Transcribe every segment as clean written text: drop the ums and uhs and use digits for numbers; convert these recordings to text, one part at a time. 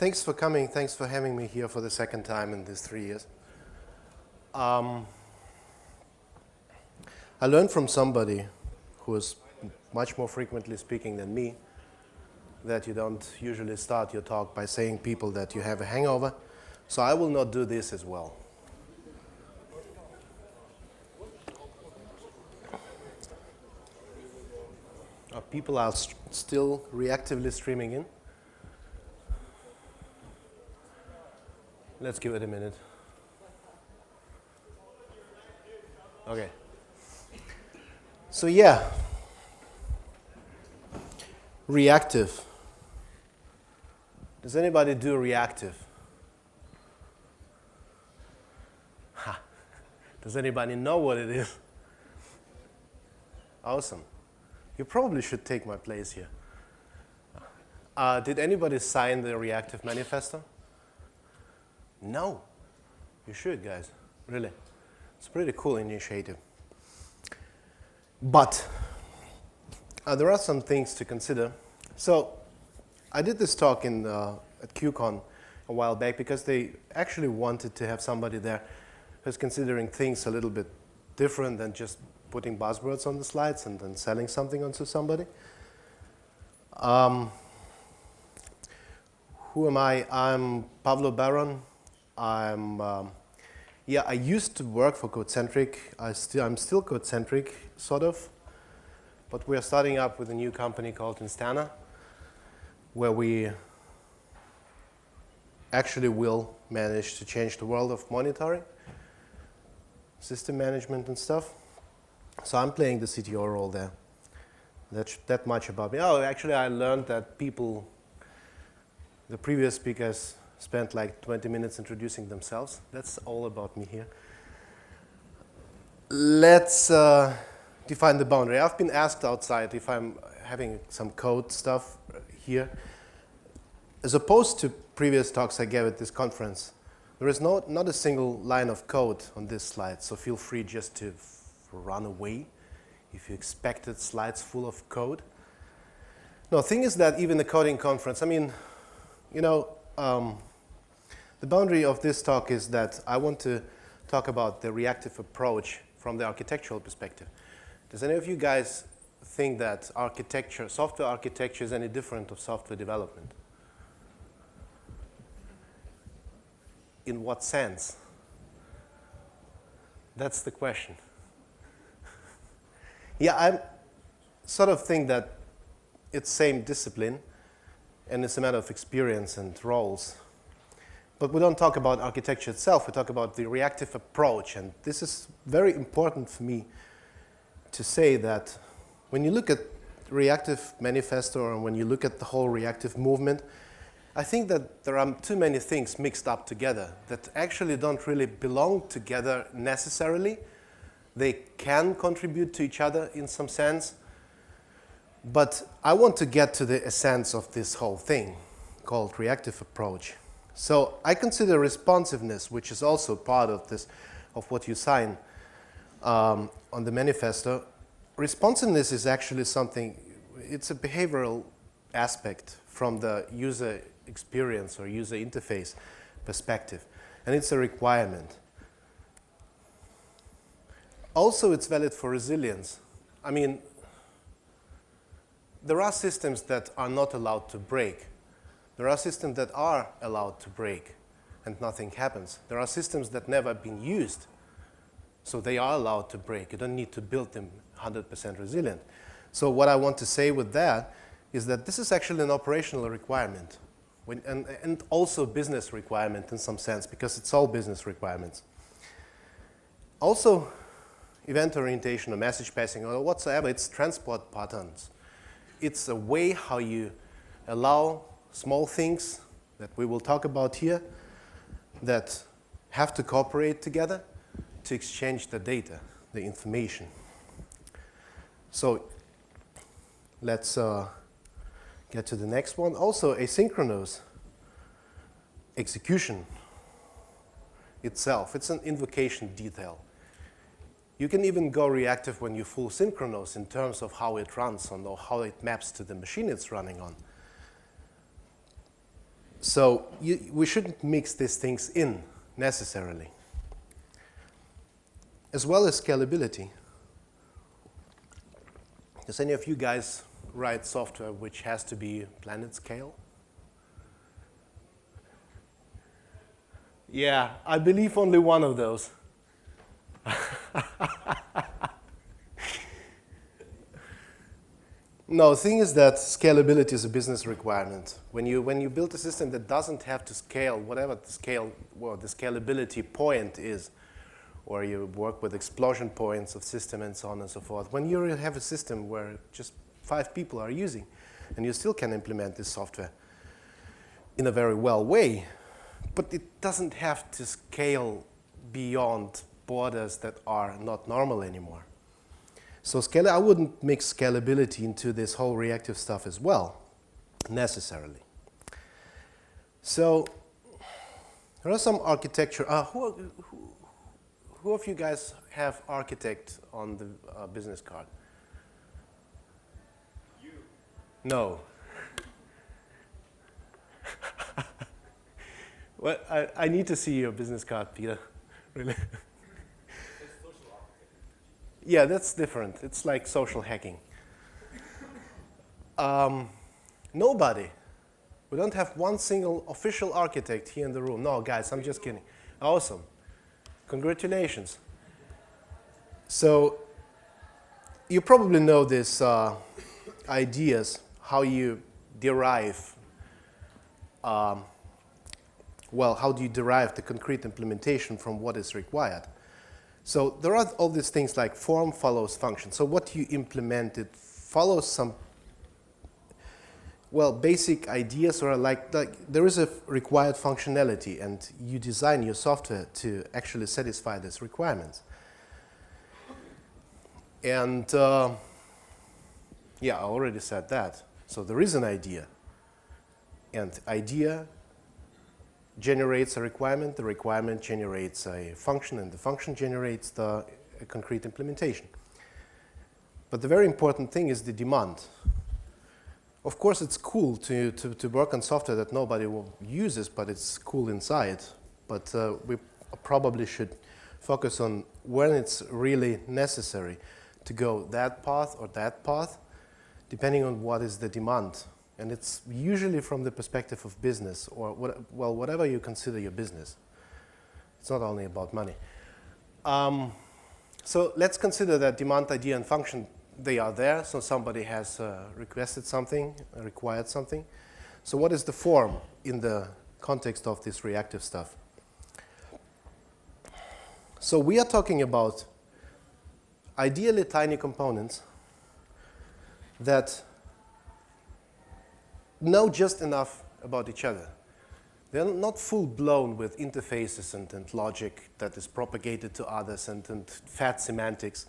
thanks for coming. Thanks for having me here for the second time in these 3 years. I learned from somebody who is much more frequently speaking than me that you don't usually start your talk by saying people that you have a hangover. So I will not do this as well. People are still reactively streaming in. Let's give it a minute. Okay. So yeah, reactive. Does anybody do reactive? Ha. Does anybody know what it is? Awesome. You probably should take my place here. Did anybody sign the reactive manifesto? No. You should, guys. Really. It's a pretty cool initiative. But there are some things to consider. So I did this talk at QCon a while back because they actually wanted to have somebody there who's considering things a little bit different than just putting buzzwords on the slides and then selling something onto somebody. Who am I? I'm Pavlo Baron. I used to work for Codecentric. I'm still Codecentric, sort of. But we're starting up with a new company called Instana, where we actually will manage to change the world of monitoring, system management and stuff. So I'm playing the CTO role there. That much about me. Oh, actually I learned that the previous speakers spent like 20 minutes introducing themselves. That's all about me here. Let's define the boundary. I've been asked outside if I'm having some code stuff here. As opposed to previous talks I gave at this conference, there is not a single line of code on this slide, so feel free just to run away if you expected slides full of code. No, thing is that even the coding conference, the boundary of this talk is that I want to talk about the reactive approach from the architectural perspective. Does any of you guys think that software architecture is any different of software development? In what sense? That's the question. Yeah, I sort of think that it's same discipline, and it's a matter of experience and roles. But we don't talk about architecture itself, we talk about the reactive approach, and this is very important for me to say that when you look at reactive manifesto and when you look at the whole reactive movement, I think that there are too many things mixed up together that actually don't really belong together necessarily. They can contribute to each other in some sense, but I want to get to the essence of this whole thing called reactive approach. So I consider responsiveness, which is also part of this, of what you sign on the manifesto. Responsiveness is actually it's a behavioral aspect from the user experience or user interface perspective, and it's a requirement. Also, it's valid for resilience. There are systems that are not allowed to break. There are systems that are allowed to break and nothing happens. There are systems that never been used, so they are allowed to break. You don't need to build them 100% resilient. So what I want to say with that is that this is actually an operational requirement and also business requirement in some sense, because it's all business requirements. Also, event orientation or message passing or whatsoever, it's transport patterns. It's a way how you allow small things that we will talk about here that have to cooperate together to exchange the data, the information. So let's get to the next one. Also, asynchronous execution itself, it's an invocation detail. You can even go reactive when you full synchronous in terms of how it runs or how it maps to the machine it's running on. So we shouldn't mix these things in necessarily. As well as scalability. Does any of you guys write software which has to be planet scale? Yeah, I believe only one of those. No, the thing is that scalability is a business requirement. When you build a system that doesn't have to scale, whatever the scale, well, the scalability point is, or you work with explosion points of system and so on and so forth, when you have a system where just 5 people are using, and you still can implement this software in a very well way, but it doesn't have to scale beyond borders that are not normal anymore. So I wouldn't mix scalability into this whole reactive stuff as well, necessarily. So there are some architecture. Who of you guys have architect on the business card? You. No. Well, I need to see your business card, Peter. Really. Yeah, that's different. It's like social hacking. Nobody. We don't have one single official architect here in the room. No, guys, I'm just kidding. Awesome. Congratulations. So you probably know these ideas, how you derive, how do you derive the concrete implementation from what is required? So there are all these things like form follows function. So what you implement, it follows some, basic ideas, or like there is a required functionality, and you design your software to actually satisfy these requirements. And yeah, I already said that. So there is an idea, and idea generates a requirement, the requirement generates a function, and the function generates a concrete implementation. But the very important thing is the demand. Of course, it's cool to work on software that nobody uses, but it's cool inside. But we probably should focus on when it's really necessary to go that path or that path, depending on what is the demand. And it's usually from the perspective of business, or whatever you consider your business. It's not only about money. So let's consider that demand, idea, and function, they are there. So somebody has requested something, required something. So what is the form in the context of this reactive stuff? So we are talking about ideally tiny components that know just enough about each other. They're not full-blown with interfaces and logic that is propagated to others and fat semantics.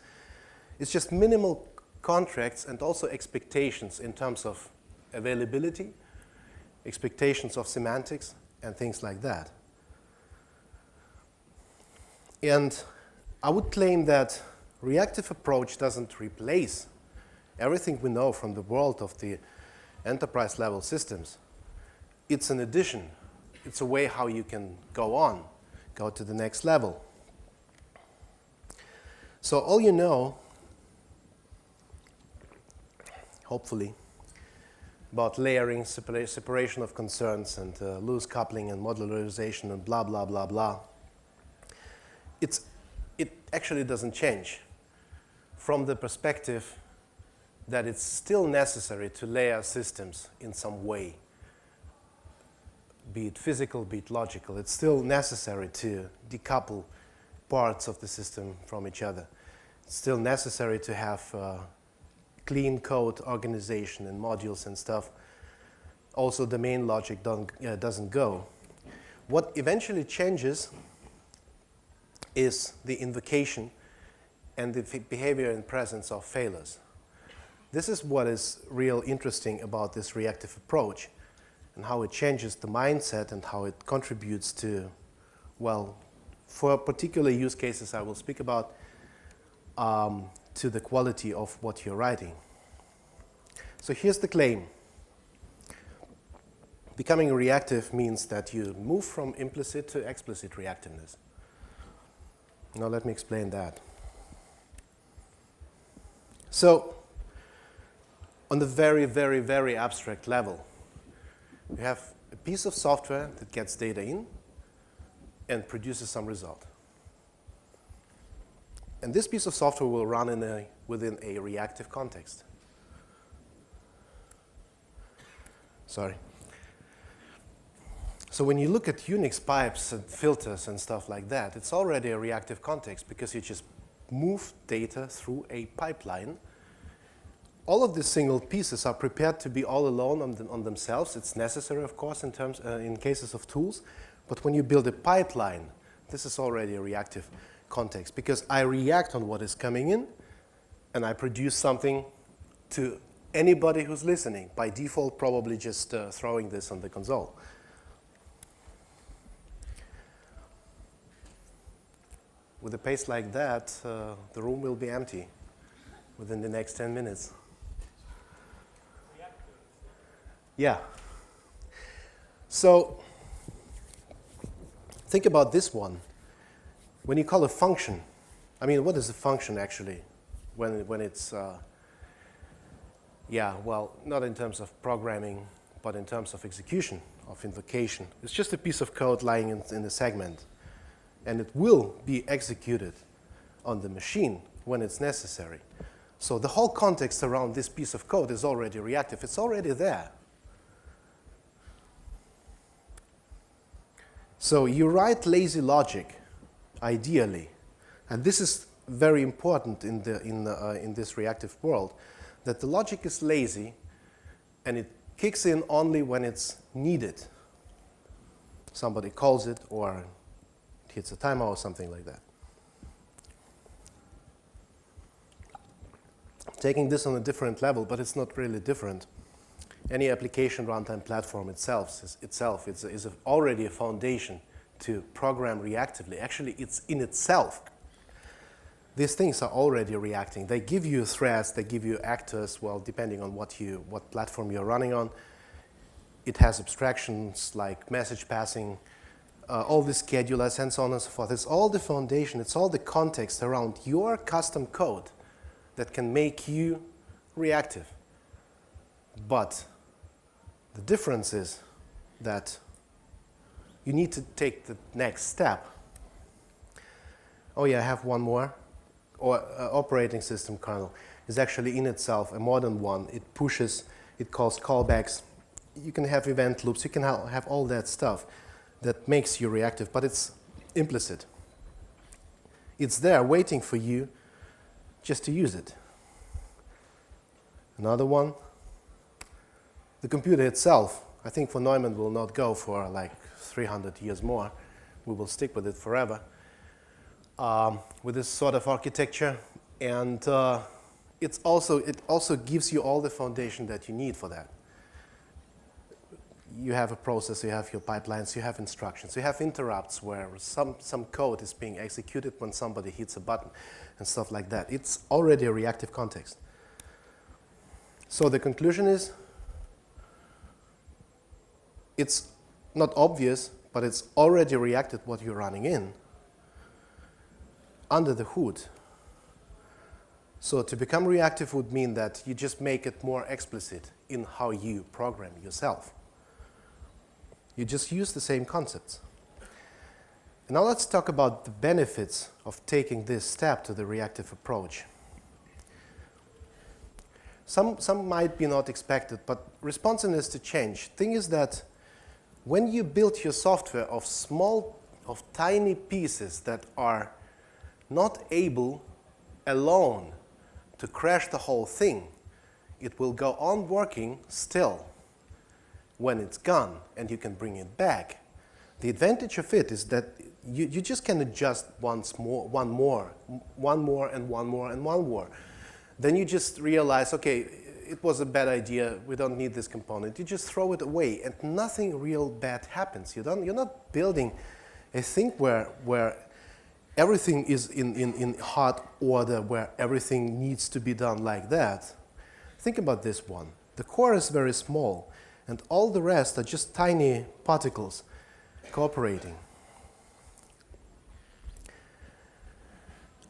It's just minimal contracts and also expectations in terms of availability, expectations of semantics, and things like that. And I would claim that reactive approach doesn't replace everything we know from the world of the enterprise level systems. It's an addition. It's a way how you can go to the next level. So all you know, hopefully, about layering, separation of concerns, and loose coupling and modularization and blah, blah, blah, blah, it actually doesn't change from the perspective that it's still necessary to layer systems in some way, be it physical, be it logical. It's still necessary to decouple parts of the system from each other. It's still necessary to have clean code organization and modules and stuff. Also, domain logic doesn't go. What eventually changes is the invocation and the behavior and presence of failures. This is what is real interesting about this reactive approach, and how it changes the mindset and how it contributes to, for particular use cases I will speak about, to the quality of what you're writing. So here's the claim. Becoming reactive means that you move from implicit to explicit reactiveness. Now let me explain that. So, on the very, very, very abstract level, you have a piece of software that gets data in and produces some result. And this piece of software will run within a reactive context. Sorry. So when you look at Unix pipes and filters and stuff like that, it's already a reactive context because you just move data through a pipeline. All of these single pieces are prepared to be all alone on themselves. It's necessary, of course, in cases of tools. But when you build a pipeline, this is already a reactive context because I react on what is coming in and I produce something to anybody who's listening. By default, probably just throwing this on the console. With a pace like that, the room will be empty within the next 10 minutes. Yeah. So think about this one. When you call a function, I mean, what is a function actually? When it's, well, not in terms of programming, but in terms of execution, of invocation. It's just a piece of code lying in a segment. And it will be executed on the machine when it's necessary. So the whole context around this piece of code is already reactive. It's already there. So you write lazy logic, ideally, and this is very important in this reactive world, that the logic is lazy and it kicks in only when it's needed. Somebody calls it or hits a timer or something like that. Taking this on a different level, but it's not really different. Any application runtime platform itself is already a foundation to program reactively. Actually, it's in itself. These things are already reacting. They give you threads, they give you actors, well, depending on what platform you're running on. It has abstractions like message passing, all the schedulers, and so on and so forth. It's all the foundation, it's all the context around your custom code that can make you reactive. But the difference is that you need to take the next step. Oh yeah, I have one more. Operating system kernel is actually in itself a modern one. It pushes, it calls callbacks. You can have event loops, you can have all that stuff that makes you reactive, but it's implicit. It's there waiting for you just to use it. Another one, the computer itself. I think von Neumann will not go for like 300 years more. We will stick with it forever with this sort of architecture. And it also gives you all the foundation that you need for that. You have a process, you have your pipelines, you have instructions, you have interrupts where some code is being executed when somebody hits a button and stuff like that. It's already a reactive context. So the conclusion is, it's not obvious, but it's already reacted what you're running in under the hood. So to become reactive would mean that you just make it more explicit in how you program yourself. You just use the same concepts. And now let's talk about the benefits of taking this step to the reactive approach. Some might be not expected, but responsiveness to change. Thing is that when you build your software of tiny pieces that are not able alone to crash the whole thing, it will go on working still when it's gone and you can bring it back. The advantage of it is that you just can adjust one more. Then you just realize, okay, it was a bad idea, we don't need this component. You just throw it away and nothing real bad happens. You're not building a thing where everything is in hot order, where everything needs to be done like that. Think about this one. The core is very small, And all the rest are just tiny particles cooperating.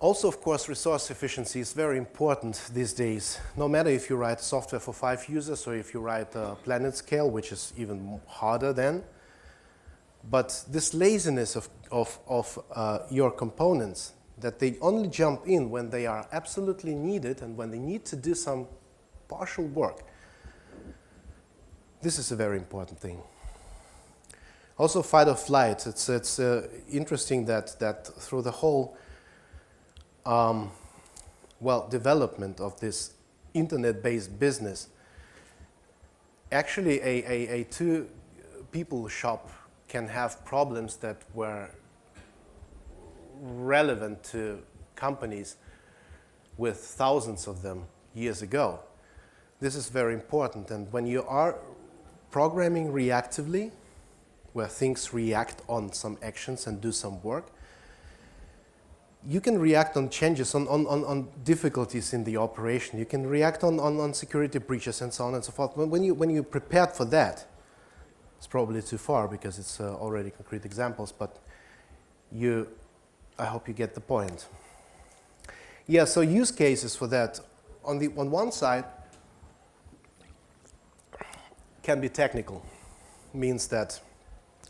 Also, of course, resource efficiency is very important these days. No matter if you write software for 5 users or if you write planet scale, which is even harder then. But this laziness of your components, that they only jump in when they are absolutely needed and when they need to do some partial work, this is a very important thing. Also, fight or flight. It's interesting that through the whole development of this internet-based business, actually a two-people shop can have problems that were relevant to companies with thousands of them years ago. This is very important, and when you are programming reactively, where things react on some actions and do some work, you can react on changes, on difficulties in the operation. You can react on security breaches and so on and so forth. When you prepared for that, it's probably too far because it's already concrete examples, but I hope you get the point. Yeah, so use cases for that. On one side, can be technical. Means that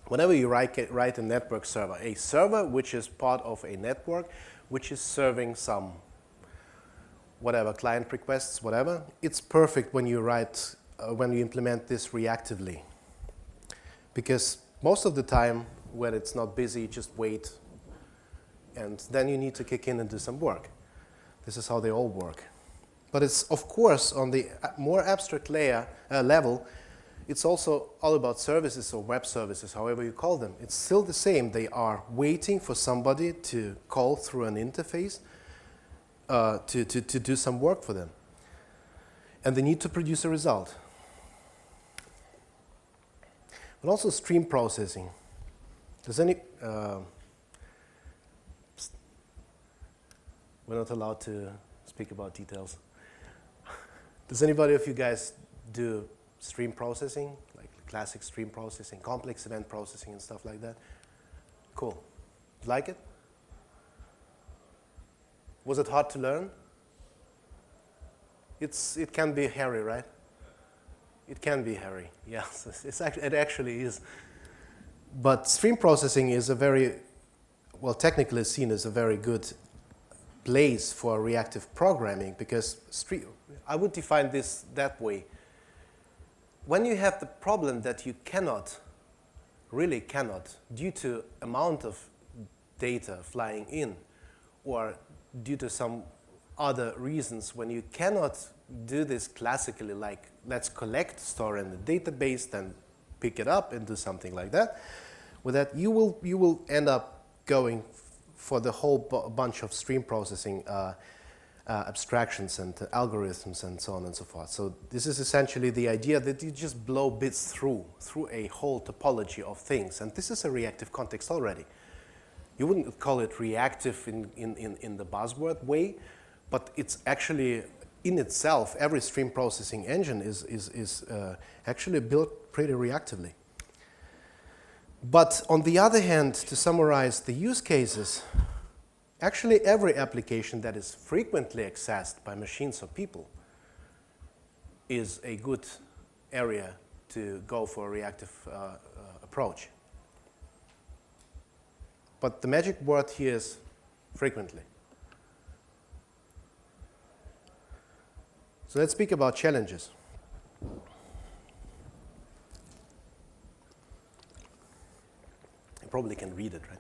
whenever you write a network server, a server which is part of a network, which is serving some whatever client requests, whatever, it's perfect when you when you implement this reactively. Because most of the time, when it's not busy, just wait, and then you need to kick in and do some work. This is how they all work. But it's, of course, on the more abstract level, it's also all about services or web services, however you call them. It's still the same. They are waiting for somebody to call through an interface to do some work for them. And they need to produce a result. But also stream processing. Does any... we're not allowed to speak about details. Does anybody of you guys do stream processing, like classic stream processing, complex event processing and stuff like that? Cool. Like it? Was it hard to learn? It can be hairy, right? It can be hairy, yes. It actually is. But stream processing is a very, well, technically seen as a very good place for reactive programming, because I would define this that way. When you have the problem that you really cannot, due to amount of data flying in, or due to some other reasons, when you cannot do this classically, like let's collect, store in the database, then pick it up and do something like that, with that you will end up going for the whole bunch of stream processing abstractions and algorithms and so on and so forth. So this is essentially the idea that you just blow bits through a whole topology of things, and this is a reactive context already. You wouldn't call it reactive in the buzzword way, but it's actually in itself, every stream processing engine is actually built pretty reactively. But on the other hand, to summarize the use cases, actually every application that is frequently accessed by machines or people is a good area to go for a reactive approach. But the magic word here is frequently. So let's speak about challenges. You probably can read it, right?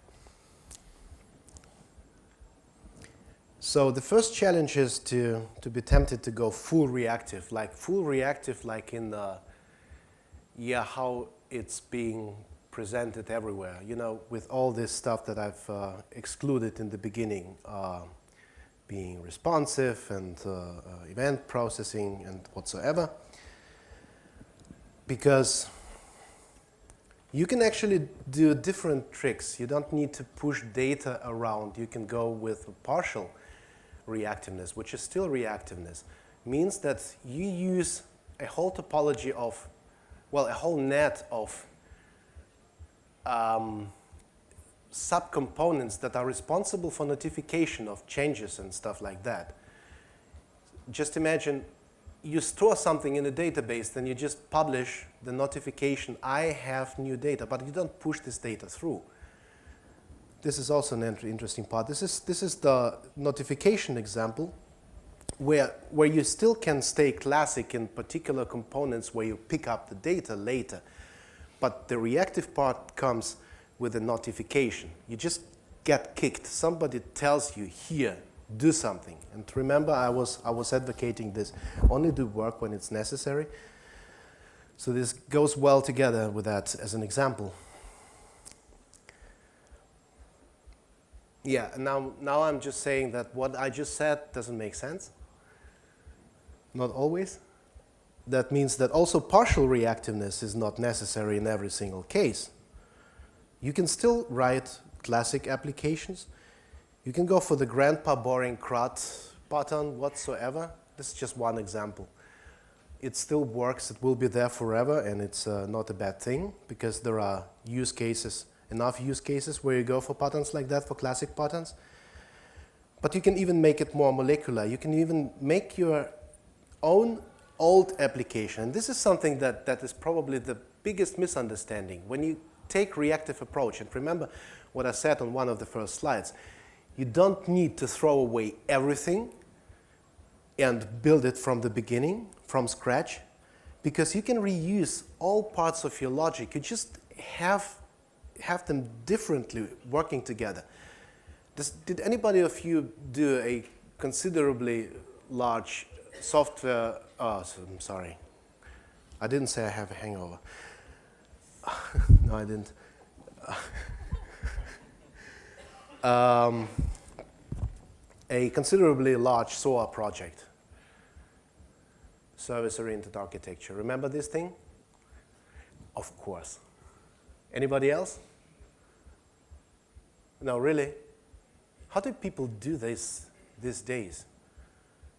So the first challenge is to be tempted to go full reactive, like in the, how it's being presented everywhere, with all this stuff that I've excluded in the beginning, being responsive and event processing and whatsoever. Because you can actually do different tricks. You don't need to push data around. You can go with partial reactiveness, which is still reactiveness. Means that you use a whole topology of well, a whole net of subcomponents that are responsible for notification of changes and stuff like that. Just imagine you store something in a database, then you just publish the notification, I have new data, but you don't push this data through. This is also an interesting part. This is the notification example where you still can stay classic in particular components where you pick up the data later. But the reactive part comes with a notification. You just get kicked. Somebody tells you, here, do something. And remember, I was advocating this. Only do work when it's necessary. So this goes well together with that as an example. Yeah, now I'm just saying that what I just said doesn't make sense. Not always. That means that also partial reactiveness is not necessary in every single case. You can still write classic applications. You can go for the grandpa boring CRUD pattern whatsoever. This is just one example. It still works, it will be there forever, and it's not a bad thing because there are use cases, enough use cases where you go for patterns like that, for classic patterns. But you can even make it more molecular. You can even make your own old application. And this is something that is probably the biggest misunderstanding. When you take reactive approach, and remember what I said on one of the first slides, you don't need to throw away everything and build it from the beginning, from scratch, because you can reuse all parts of your logic. You just have them differently working together. Did anybody of you do a considerably large software, I'm sorry. I didn't say I have a hangover. No, I didn't. A considerably large SOA project, service-oriented architecture. Remember this thing? Of course. Anybody else? No, really? How do people do this these days?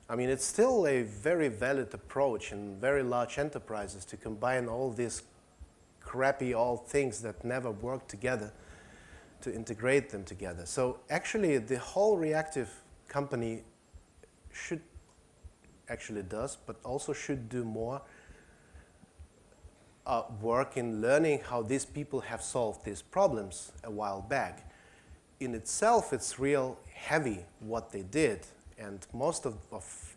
I mean, it's still a very valid approach in very large enterprises to combine all these crappy old things that never work together, to integrate them together. So actually, the whole reactive company does, but also should do more work in learning how these people have solved these problems a while back. In itself, it's real heavy what they did, and most of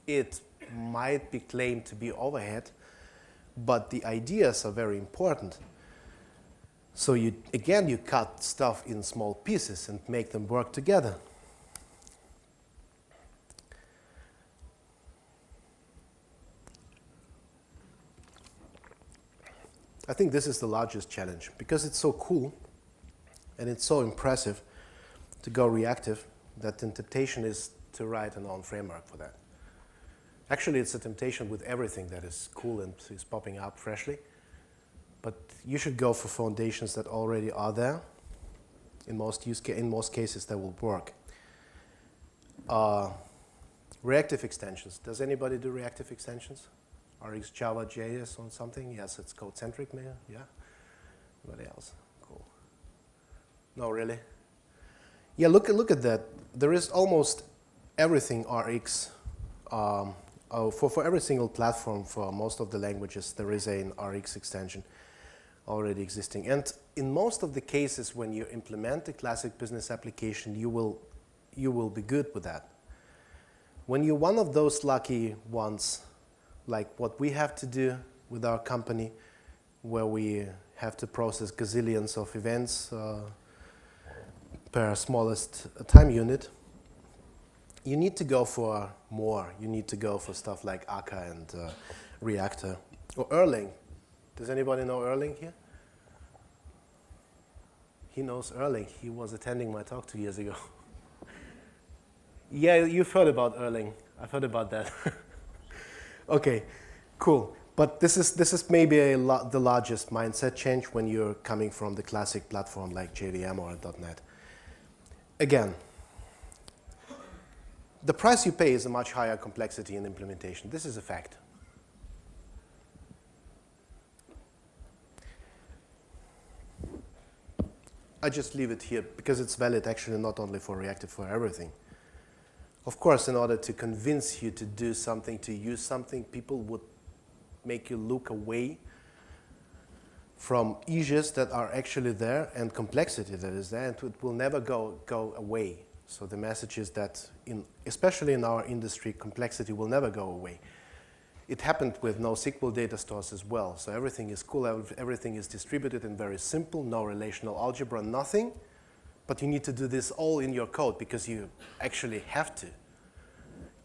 it might be claimed to be overhead, but the ideas are very important. So you cut stuff in small pieces and make them work together. I think this is the largest challenge because it's so cool and it's so impressive to go reactive that the temptation is to write an own framework for that. Actually, it's a temptation with everything that is cool and is popping up freshly. But you should go for foundations that already are there. In most cases, that will work. Reactive extensions. Does anybody do reactive extensions? RX Java JS on something? Yes, it's code-centric, maybe. Yeah. Anybody else? Cool. No, really? Yeah, look at that. There is almost everything RX. For every single platform, for most of the languages, there is an RX extension already existing. And in most of the cases, when you implement a classic business application, you will be good with that. When you're one of those lucky ones, like what we have to do with our company, where we have to process gazillions of events per smallest time unit, you need to go for more. You need to go for stuff like Akka and Reactor. Or Erlang. Does anybody know Erlang here? He knows Erlang. He was attending my talk 2 years ago. Yeah, you've heard about Erlang. I've heard about that. Okay, cool. But this is maybe the largest mindset change when you're coming from the classic platform like JVM or .NET. Again, the price you pay is a much higher complexity in implementation. This is a fact. I just leave it here because it's valid actually not only for reactive, for everything. Of course, in order to convince you to do something, to use something, people would make you look away from issues that are actually there and complexity that is there, and it will never go away. So the message is that, especially in our industry, complexity will never go away. It happened with NoSQL data stores as well. So everything is cool, everything is distributed and very simple, no relational algebra, nothing. But you need to do this all in your code because you actually have to.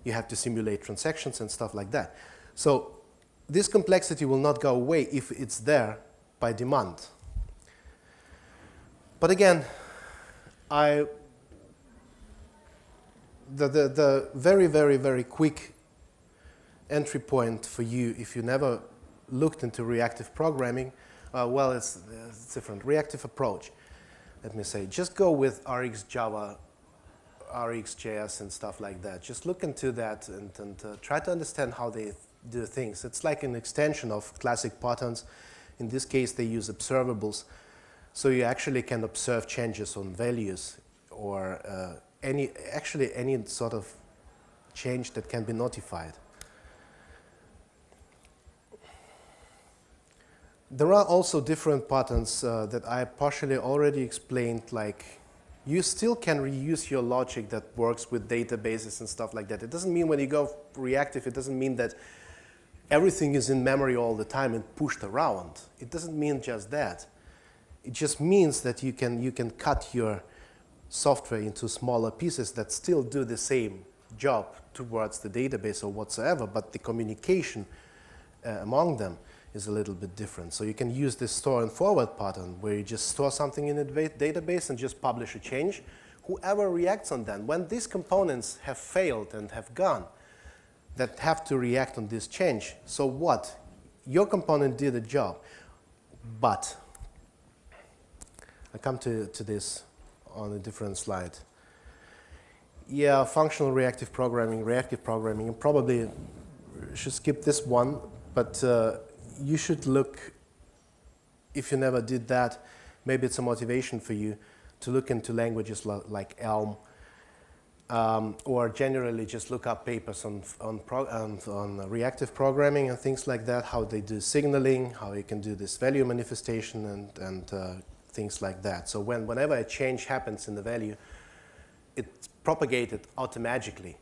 You have to simulate transactions and stuff like that. So this complexity will not go away if it's there by demand. But again, the very, very, very quick entry point for you, if you never looked into reactive programming, well, it's different. Reactive approach, let me say. Just go with RxJava, RxJS and stuff like that. Just look into that and try to understand how they do things. It's like an extension of classic patterns. In this case, they use observables. So you actually can observe changes on values or any sort of change that can be notified. There are also different patterns that I partially already explained, like you still can reuse your logic that works with databases and stuff like that. It doesn't mean when you go reactive, it doesn't mean that everything is in memory all the time and pushed around. It doesn't mean just that. It just means that you can cut your software into smaller pieces that still do the same job towards the database or whatsoever, but the communication among them is a little bit different. So you can use this store and forward pattern where you just store something in a database and just publish a change. Whoever reacts on that, when these components have failed and have gone, that have to react on this change. So what? Your component did a job, but I come to this on a different slide. Yeah, functional reactive programming, reactive programming, and probably should skip this one, but you should look, if you never did that, maybe it's a motivation for you to look into languages like Elm, or generally just look up papers on reactive programming and things like that, how they do signaling, how you can do this value manifestation and things like that. So whenever a change happens in the value, it's propagated automatically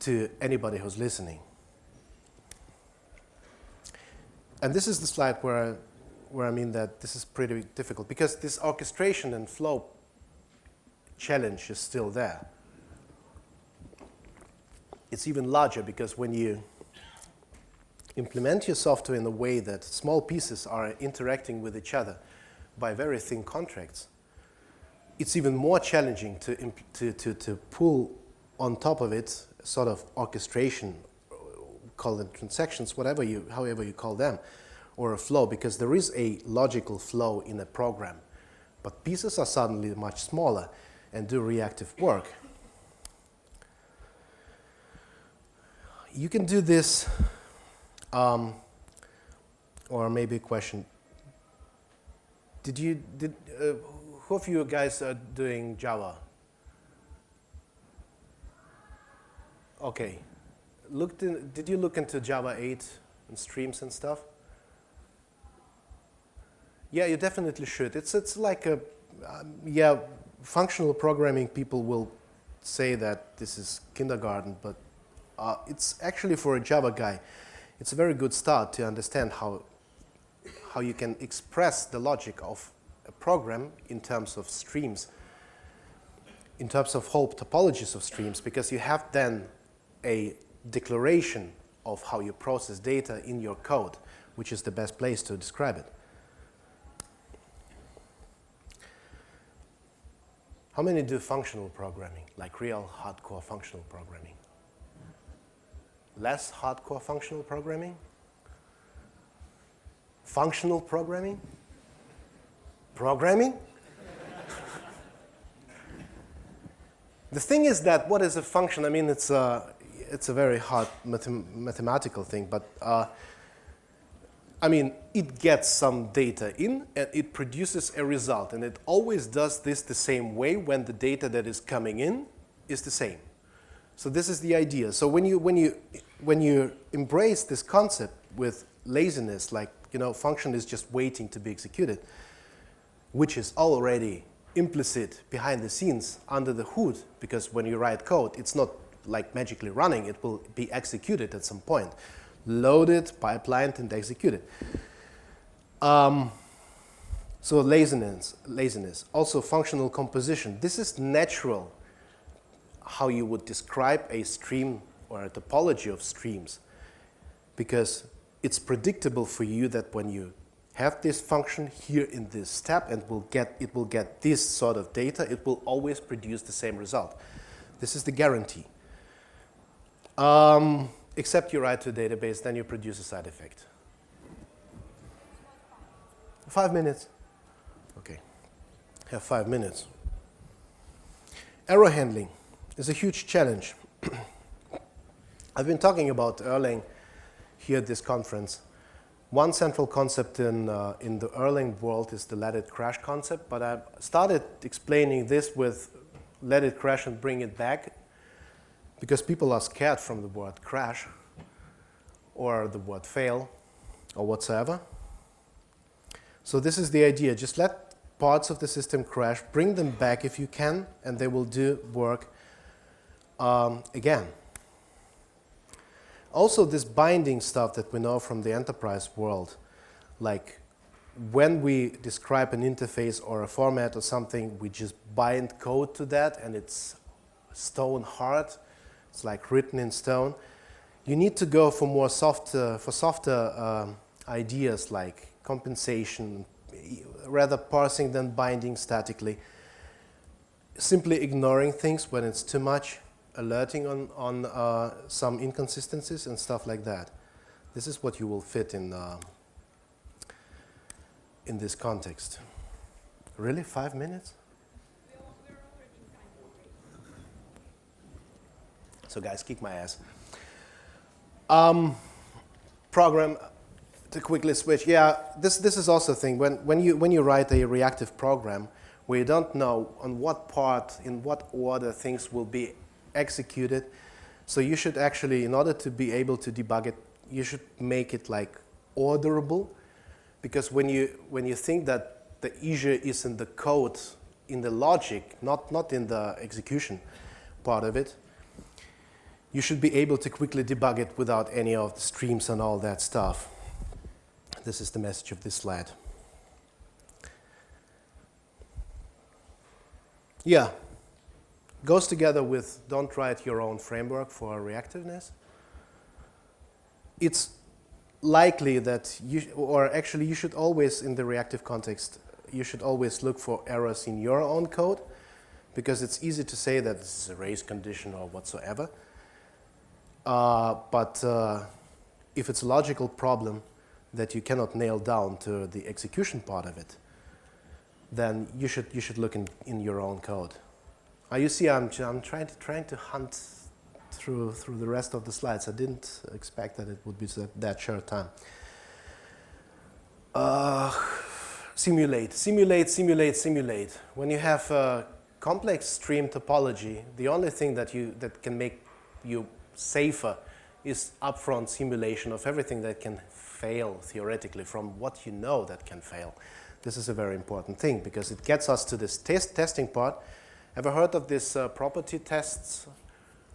to anybody who's listening. And this is the slide where I mean that this is pretty difficult because this orchestration and flow challenge is still there. It's even larger because when you implement your software in a way that small pieces are interacting with each other by very thin contracts, it's even more challenging to pull on top of it sort of orchestration, call them transactions, however you call them, or a flow, because there is a logical flow in a program, but pieces are suddenly much smaller and do reactive work. You can do this, or maybe a question. Who of you guys are doing Java? Okay. Did you look into Java 8 and streams and stuff? Yeah, you definitely should. It's like a, yeah, functional programming people will say that this is kindergarten, but it's actually for a Java guy, it's a very good start to understand how you can express the logic of a program in terms of streams, in terms of whole topologies of streams, because you have then a declaration of how you process data in your code, which is the best place to describe it. How many do functional programming, like real hardcore functional programming? Less hardcore functional programming? Functional programming? Programming? The thing is that what is a function? I mean, it's a very hard mathematical thing, but I mean, it gets some data in and it produces a result. And it always does this the same way when the data that is coming in is the same. So this is the idea. So when you embrace this concept with laziness, like, function is just waiting to be executed, which is already implicit behind the scenes under the hood, because when you write code, it's not like magically running. It will be executed at some point. Loaded, pipelined, and executed. So laziness. Also functional composition. This is natural, how you would describe a stream or a topology of streams, because it's predictable for you that when you have this function here in this step and it will get this sort of data, it will always produce the same result. This is the guarantee. Except you write to a database, then you produce a side effect. 5 minutes. Okay. Have 5 minutes. Error handling is a huge challenge. I've been talking about Erlang here at this conference. One central concept in the Erlang world is the let it crash concept, but I started explaining this with let it crash and bring it back, because people are scared from the word crash or the word fail or whatsoever. So this is the idea. Just let parts of the system crash, bring them back if you can, and they will do work again. Also, this binding stuff that we know from the enterprise world, like when we describe an interface or a format or something, we just bind code to that, and it's stone hard. It's like written in stone. You need to go for more softer ideas like compensation, rather parsing than binding statically. Simply ignoring things when it's too much, alerting on some inconsistencies and stuff like that. This is what you will fit in this context. Really? 5 minutes? So guys, kick my ass. Program, to quickly switch. Yeah, this is also a thing. When you write a reactive program where you don't know on what part, in what order things will be executed, so you should actually, in order to be able to debug it, you should make it like orderable, because when you think that the issue is in the code, in the logic, not in the execution part of it, you should be able to quickly debug it without any of the streams and all that stuff. This is the message of this slide. Yeah, goes together with don't write your own framework for reactiveness. It's likely that you should always, in the reactive context, you should always look for errors in your own code, because it's easy to say that this is a race condition or whatsoever. But if it's a logical problem that you cannot nail down to the execution part of it, then you should look in your own code. You see, I'm trying to hunt through the rest of the slides. I didn't expect that it would be that short time. Simulate. When you have a complex stream topology, the only thing that can make you safer is upfront simulation of everything that can fail theoretically from what you know that can fail. This is a very important thing because it gets us to this testing part. Ever heard of this property tests,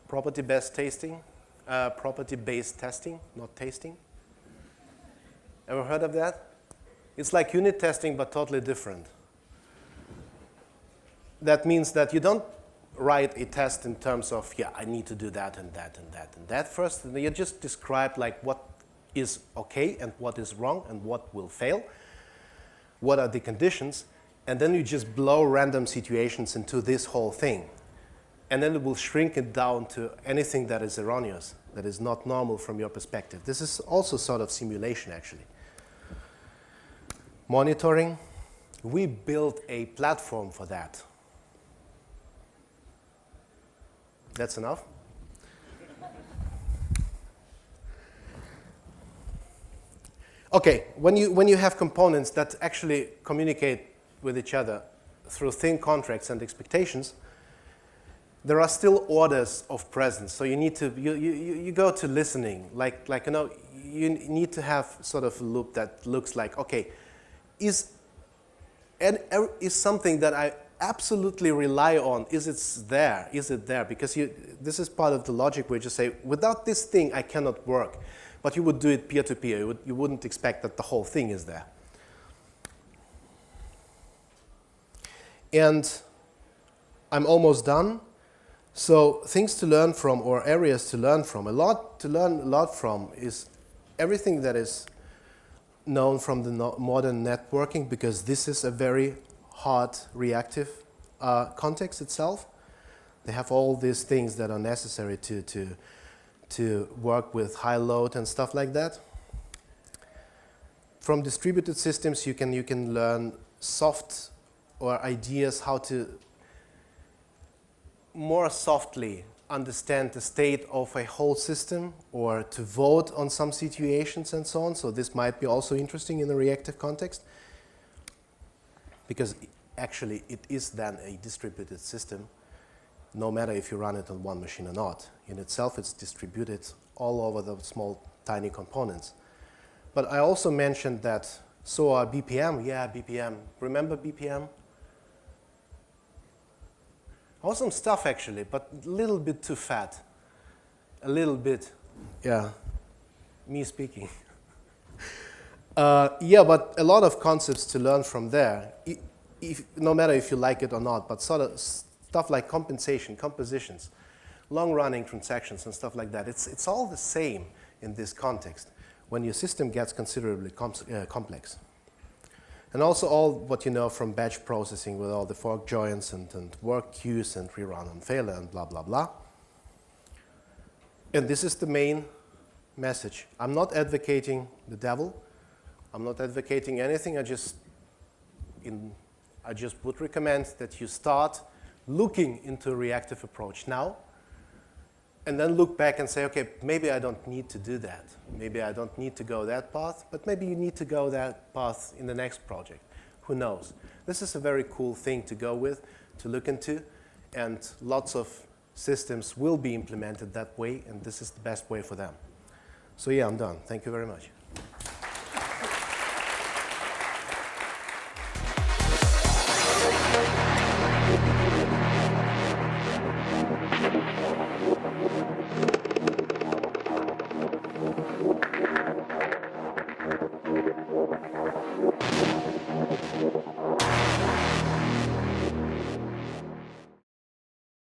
property-based testing, property-based testing, not tasting? Ever heard of that? It's like unit testing but totally different. That means that you don't write a test in terms of, yeah, I need to do that and that and that and that first. And you just describe like what is okay and what is wrong and what will fail. What are the conditions? And then you just blow random situations into this whole thing. And then it will shrink it down to anything that is erroneous, that is not normal from your perspective. This is also sort of simulation, actually. Monitoring. We built a platform for that. That's enough? Okay, when you have components that actually communicate with each other through thin contracts and expectations, there are still orders of presence. So you need to you go to listening, like you need to have sort of a loop that looks like, okay, is something that I absolutely rely on, is it there? Because this is part of the logic where you just say, without this thing I cannot work. But you would do it peer-to-peer. You wouldn't expect that the whole thing is there. And I'm almost done. So things to learn from, or areas to learn from, to learn a lot from is everything that is known from the modern networking, because this is a very hard reactive context itself. They have all these things that are necessary to work with high load and stuff like that. From distributed systems, you can learn soft or ideas how to more softly understand the state of a whole system, or to vote on some situations and so on. So this might be also interesting in a reactive context, because actually it is then a distributed system, no matter if you run it on one machine or not. In itself, it's distributed all over the small, tiny components. But I also mentioned that, so are BPM. Yeah, BPM. Remember BPM? Awesome stuff, actually, but a little bit too fat. A little bit, yeah, me speaking. Yeah, but a lot of concepts to learn from there, no matter if you like it or not, but sort of stuff like compensation, compositions, long-running transactions and stuff like that. It's all the same in this context when your system gets considerably complex. And also all what you know from batch processing with all the fork joins and work queues and rerun and failure and blah, blah, blah. And this is the main message. I'm not advocating the devil. I'm not advocating anything. I just would recommend that you start looking into a reactive approach now, and then look back and say, okay, maybe I don't need to do that. Maybe I don't need to go that path, but maybe you need to go that path in the next project. Who knows? This is a very cool thing to go with, to look into, and lots of systems will be implemented that way, and this is the best way for them. So yeah, I'm done. Thank you very much.